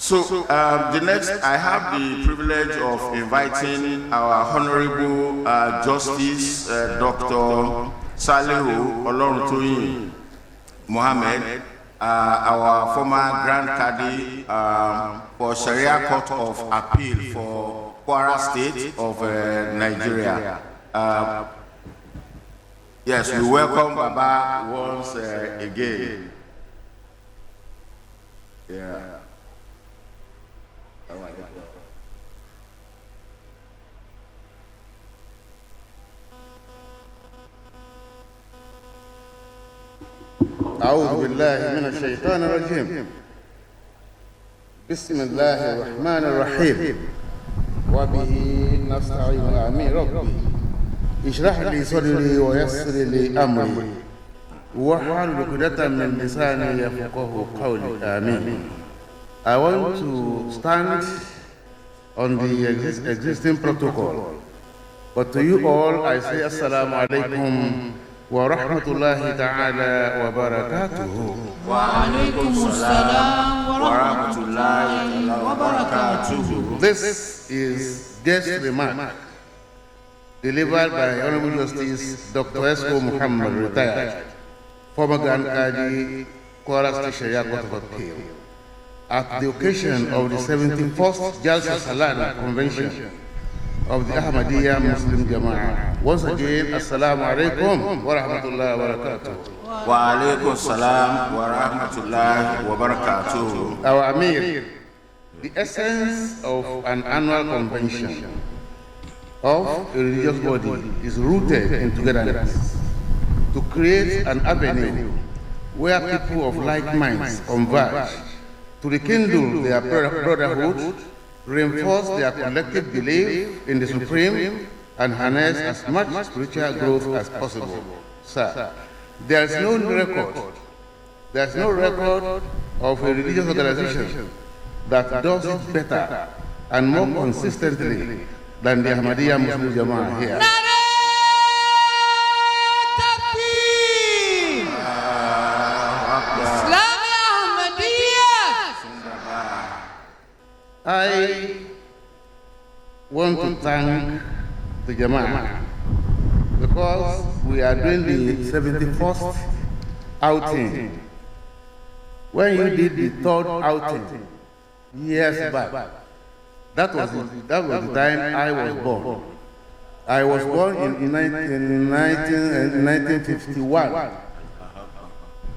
The next, I have the privilege of inviting our Honorable Justice Dr. Salihu Oloruntoyin Mohammed, our former Grand Khadi for Sharia Court of Appeal for Kwara State of Nigeria. Yes, we welcome Baba once again. Yeah. أعوذ بالله من الشيطان الرجيم. بسم الله الرحمن الرحيم. وبه نستعين. آمين. ربي اشرح لي صدري ويسر لي أمري واحلل عقدة من لساني يفقهوا قولي. آمين. I want to stand on the existing protocol, but to you all I say Assalamu alaikum wa rahmatullahi ta'ala wa barakatuhu. Wa alaikum assalam wa rahmatullahi wa barakatuhu. This is guest remark delivered by Honorable Justice Dr. S.O. Muhammad, retired, former Grand Khadi, Kwara State Sharia Court of Appeal, at the occasion of the 71st Jalsa Salana Convention of the Ahmadiyya Muslim Jama'ah. Once again, Assalamu alaikum wa rahmatullahi wa barakatuh. Wa alaikum salam wa rahmatullahi wa barakatuh. Our Amir, the essence of an annual convention of a religious body is rooted in togetherness, to create an avenue where people of like minds converge to rekindle their brotherhood, reinforce their collective belief in the Supreme, and harness as much spiritual growth as possible. Sir, there is no record of a religious organization that does it better and more consistently than the Ahmadiyya Muslim Jama'ah here. I want to thank the Jama'ah because we are doing the 71st outing. When you did the third outing years back, that was the time I was born. I was born in 1951.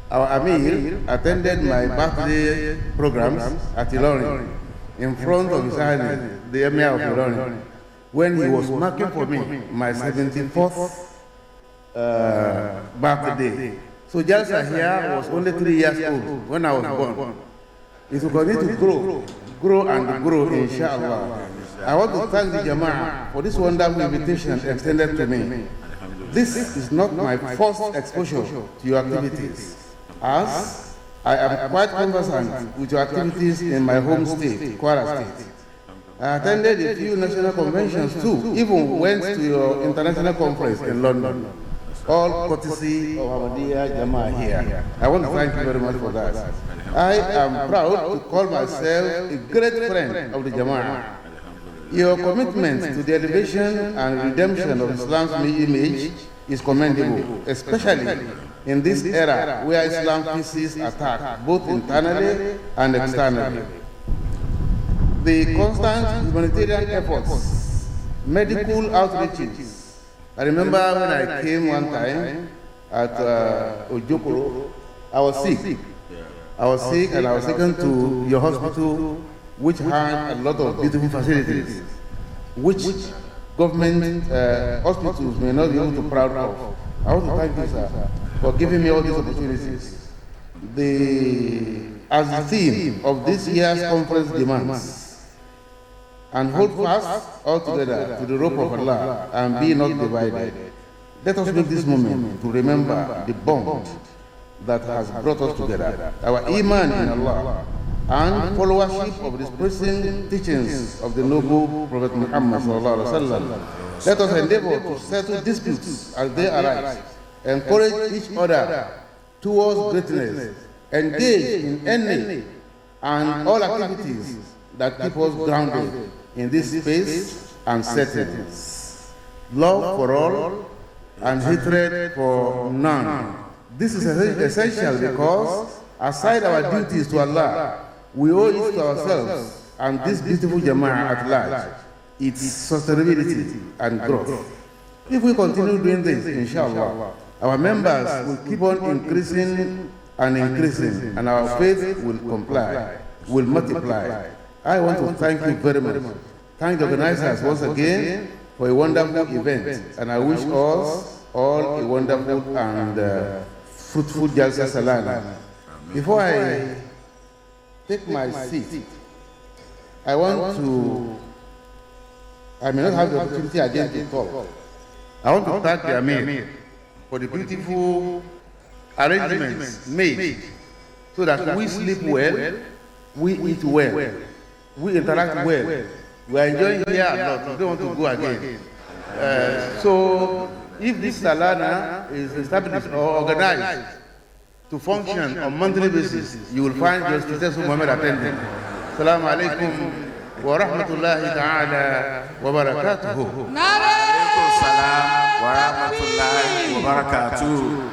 Our Amir attended my birthday programs at Ilorin, in front of His Highness, the Emir of Ilorin, when he was marking for me my 74th birthday. So Jalsa here was only 3 years old when I was born. It will continue to grow and grow, inshallah. I want to thank the Jama'ah for this wonderful invitation extended to me. This is not my first exposure to your activities, as I am quite conversant with your activities in my home state, Kwara State. I attended a few national conventions too, even went to your international conference in London, all courtesy of Ahmadiyya Jama'ah here. I want to thank you very much for that. I am proud to call myself a great friend of the Jama'ah. Your commitment to the elevation and redemption of Islam's image is commendable, especially in this era where Islam faces attack both internally and externally. The constant humanitarian efforts, medical outreaches. I remember when I came one time at Ojokoro, I was sick. I was sick and I was taken to your hospital, which had a lot of beautiful facilities, which government hospitals may not be able to proud of. I want to thank you, sir, for giving me all these opportunities. As the theme of this year's conference demands, and hold fast all together to the rope of Allah and be not divided. Let us make this moment to remember the bond that has brought us together, our iman in Allah, and followership of the present teachings of the noble Prophet Muhammad sallallahu alaihi wasallam. Let us endeavor to settle disputes as they arise, encourage each other towards greatness, engage in any and all activities that keep us grounded in this space and settings. Love for all and hatred for none. This is essential because, aside our duties to Allah, we owe it to ourselves and this beautiful Jama'ah at large, its sustainability and growth. If we continue doing this, inshallah, our members will keep on increasing and increasing, and our faith will multiply. I want to thank you very much. Thank the organizers once again for a wonderful event, and I wish us all a wonderful and fruitful Jalsa Salana. Before I take my seat, I may not have the opportunity again to talk. I want to thank the Amir for the beautiful arrangements made so that we sleep well, we eat well, we interact well. We are enjoying here a lot. We don't want to go again. So, if this Salana is established or organized to function on monthly basis, you will find Justice Muhammad attending. Assalamu alaikum wa rahmatullahi ta'ala wa barakatuhu. Salam wa rahmatullahi wa barakatuh.